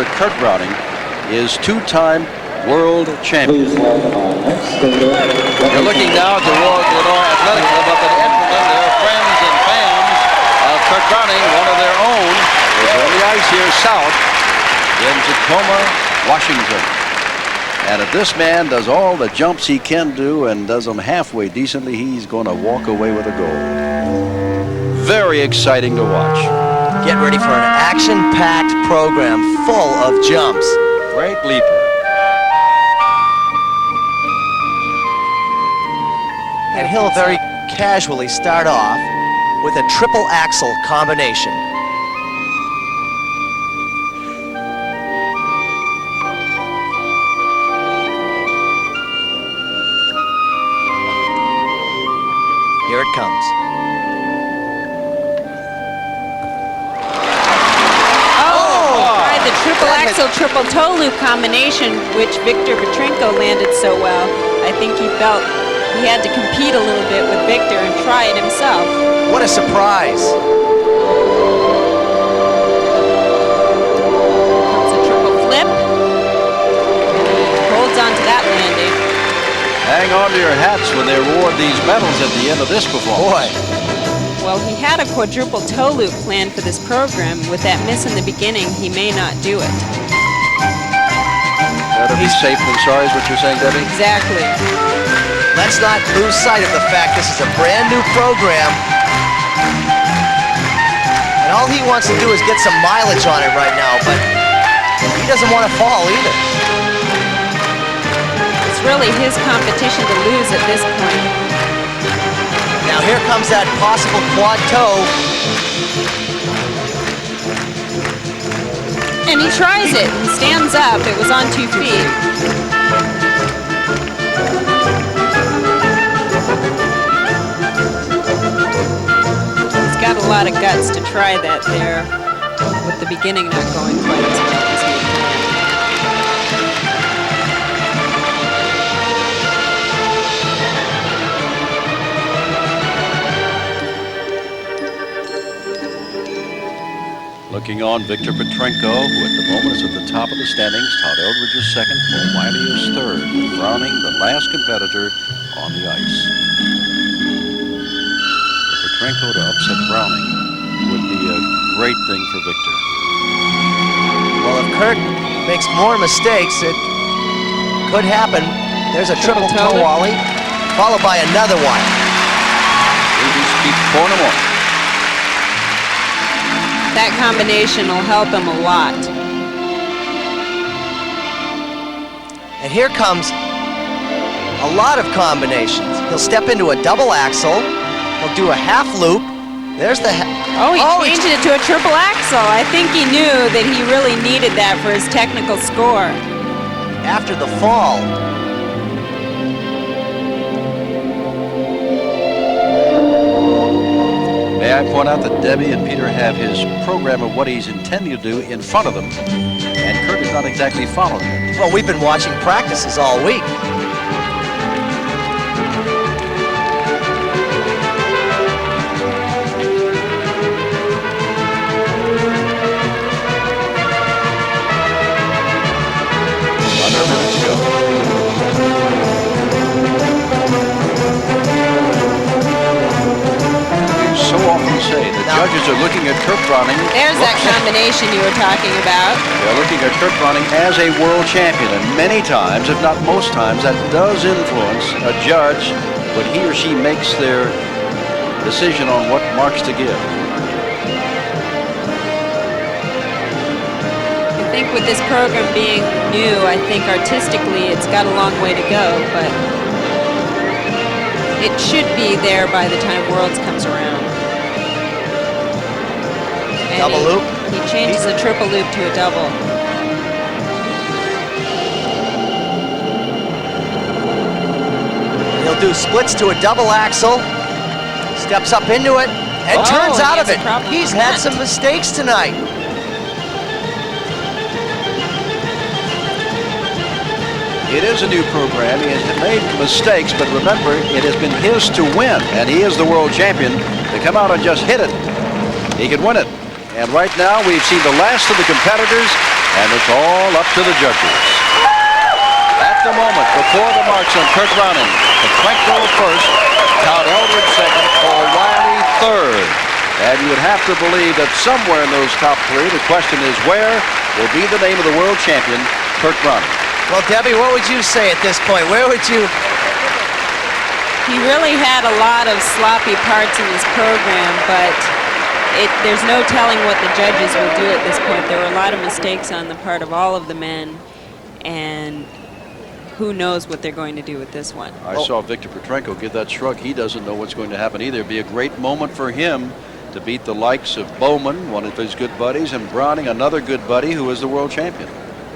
brother Kurt Browning is two-time world champion. You're looking now at the Royal Glenora Athletic Club up in Edmonton. They're friends and fans of Kurt Browning, one of their own, is on the ice here south in Tacoma, Washington. And if this man does all the jumps he can do and does them halfway decently, he's going to walk away with a goal. Very exciting to watch. Get ready for an action-packed program full of jumps. Great leaper. And he'll very casually start off with a triple axel combination. Here it comes. The triple axel, triple toe loop combination, which Victor Petrenko landed so well. I think he felt he had to compete a little bit with Victor and try it himself. What a surprise. Comes a triple flip. Holds on to that landing. Hang on to your hats when they award these medals at the end of this performance. Boy. Well, he had a quadruple toe loop planned for this program. With that miss in the beginning, he may not do it. Better be safe than sorry is what you're saying, Debbie? Exactly. Let's not lose sight of the fact this is a brand new program. And all he wants to do is get some mileage on it right now, but he doesn't want to fall either. It's really his competition to lose at this point. Now here comes that possible quad toe. And he tries it. He stands up. It was on 2 feet. He's got a lot of guts to try that there, with the beginning not going quite as well as he had planned. Looking on Victor Petrenko, who at the moment is at the top of the standings. Todd Eldridge is second, Paul Wiley is third, with Browning the last competitor on the ice. For Petrenko to upset Browning would be a great thing for Victor. Well, if Kurt makes more mistakes, it could happen. There's a triple toe ollie, followed by another one. He just keeps pouring them on. That combination will help him a lot. And here comes a lot of combinations. He'll step into a double axel. He'll do a half loop. There's the he changed it to a triple axel. I think he knew that he really needed that for his technical score. After the fall. May I point out that Debbie and Peter have his program of what he's intending to do in front of them, and Kurt is not exactly following it. Well, we've been watching practices all week. Under a minute to go. So often say the judges are looking at Kurt Browning. There's that combination you were talking about. They're looking at Kurt Browning as a world champion, and many times, if not most times, that does influence a judge when he or she makes their decision on what marks to give. I think with this program being new, I think artistically it's got a long way to go, but it should be there by the time Worlds comes around. And Double loop. He changes a triple loop to a double. He'll do splits to a double axel. Steps up into it and turns out of it. He's had some mistakes tonight. It is a new program. He has made mistakes, but remember, it has been his to win, and he is the world champion. To come out and just hit it, he could win it. And right now we've seen the last of the competitors, and it's all up to the judges. At the moment, before the marks on Kurt Browning, Petrenko first, Todd Eldridge second, Paul Wiley third. And you would have to believe that somewhere in those top three, the question is where will be the name of the world champion, Kurt Browning. Well, Debbie, what would you say at this point? Where would you... He really had a lot of sloppy parts in his program, but there's no telling what the judges will do at this point. There were a lot of mistakes on the part of all of the men, and who knows what they're going to do with this one. I saw Victor Petrenko give that shrug. He doesn't know what's going to happen either. It'd be a great moment for him to beat the likes of Bowman, one of his good buddies, and Browning, another good buddy who is the world champion.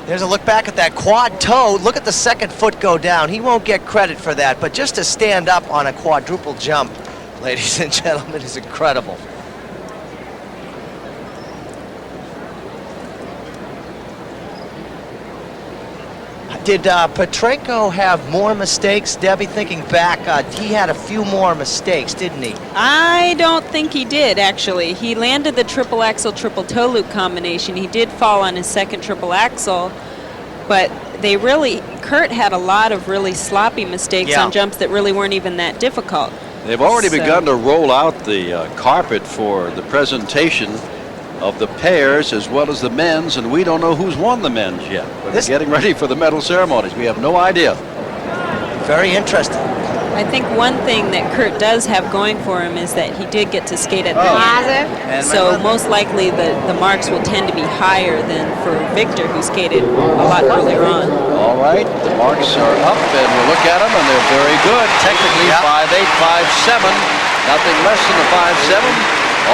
There's a look back at that quad toe. Look at the second foot go down. He won't get credit for that, but just to stand up on a quadruple jump, ladies and gentlemen, is incredible. Did Petrenko have more mistakes? Debbie, thinking back, he had a few more mistakes, didn't he? I don't think he did, actually. He landed the triple axel, triple toe loop combination. He did fall on his second triple axel, but Kurt had a lot of really sloppy mistakes on jumps that really weren't even that difficult. They've already begun to roll out the carpet for the presentation of the pairs as well as the men's, and we don't know who's won the men's yet. But they're getting ready for the medal ceremonies. We have no idea. Very interesting. I think one thing that Kurt does have going for him is that he did get to skate at the end. So most likely the marks will tend to be higher than for Victor, who skated a lot earlier on. All right, the marks are up, and we'll look at them, and they're very good. Technically 5'8", 5'7", nothing less than a 5'7".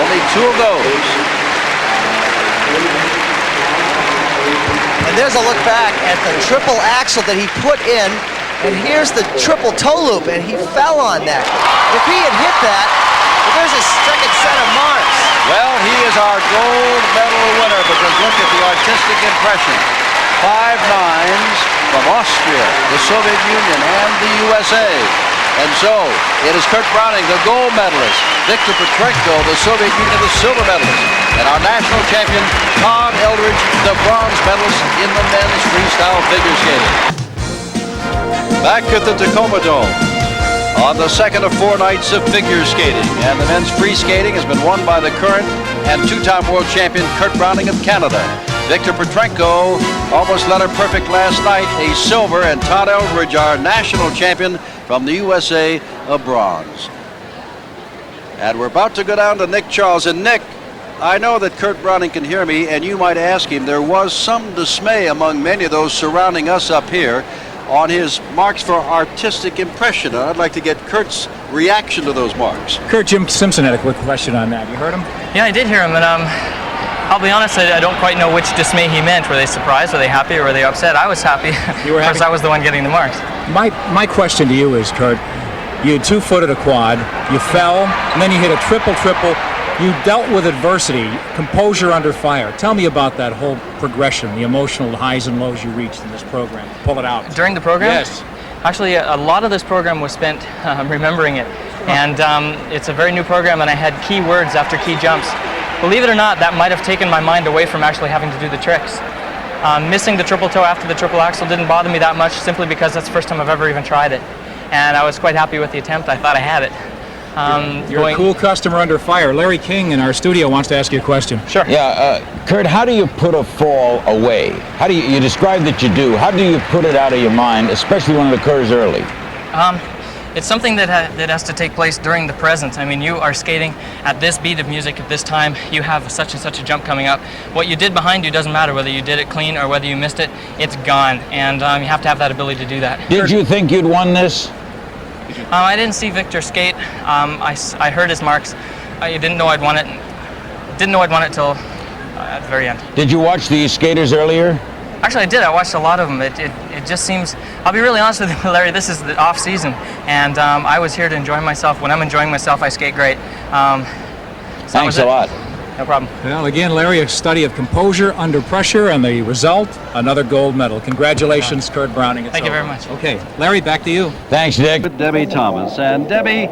Only two of those. And there's a look back at the triple axel that he put in, and here's the triple toe loop, and he fell on that. If he had hit that, there's a second set of marks. Well, he is our gold medal winner, because look at the artistic impression. 5'9s from Austria, the Soviet Union, and the USA. And so, it is Kurt Browning, the gold medalist, Victor Petrenko, the Soviet Union, the silver medalist, and our national champion, Todd Eldridge, the bronze medalist in the men's freestyle figure skating. Back at the Tacoma Dome, on the second of 4 nights of figure skating, and the men's free skating has been won by the current and two-time world champion, Kurt Browning of Canada. Victor Petrenko almost led her perfect last night, a silver, and Todd Eldridge, our national champion from the USA, a bronze. And we're about to go down to Nick Charles. And Nick, I know that Kurt Browning can hear me, and you might ask him, there was some dismay among many of those surrounding us up here on his marks for artistic impression. And I'd like to get Kurt's reaction to those marks. Kurt, Jim Simpson had a quick question on that. You heard him? Yeah, I did hear him, and I'll be honest, I don't quite know which dismay he meant. Were they surprised? Were they happy? Or were they upset? I was happy. You were happy? Because I was the one getting the marks. My question to you is, Kurt, you had two-footed a quad, you fell, and then you hit a triple-triple. You dealt with adversity, composure under fire. Tell me about that whole progression, the emotional highs and lows you reached in this program. Pull it out. During the program? Yes. Actually, a lot of this program was spent remembering it. And it's a very new program, and I had key words after key jumps. Believe it or not, that might have taken my mind away from actually having to do the tricks. Missing the triple toe after the triple axel didn't bother me that much, simply because that's the first time I've ever even tried it. And I was quite happy with the attempt. I thought I had it. You're a cool customer under fire. Larry King in our studio wants to ask you a question. Sure. Yeah, Kurt, how do you put a fall away? How do you describe that you do? How do you put it out of your mind, especially when it occurs early? It's something that has to take place during the present. I mean, you are skating at this beat of music at this time. You have such and such a jump coming up. What you did behind you doesn't matter whether you did it clean or whether you missed it. It's gone, and you have to have that ability to do that. Did you think you'd won this? I didn't see Victor skate. I heard his marks. I didn't know I'd won it. Didn't know I'd won it till at the very end. Did you watch the skaters earlier? Actually, I did. I watched a lot of them. It just seems, I'll be really honest with you, Larry, this is the off season, and I was here to enjoy myself. When I'm enjoying myself, I skate great. Thanks a lot. No problem. Well, again, Larry, a study of composure under pressure, and the result, another gold medal. Congratulations, Kurt Browning. Thank you very much. Okay, Larry, back to you. Thanks, Dick. Debbie Thomas. And Debbie,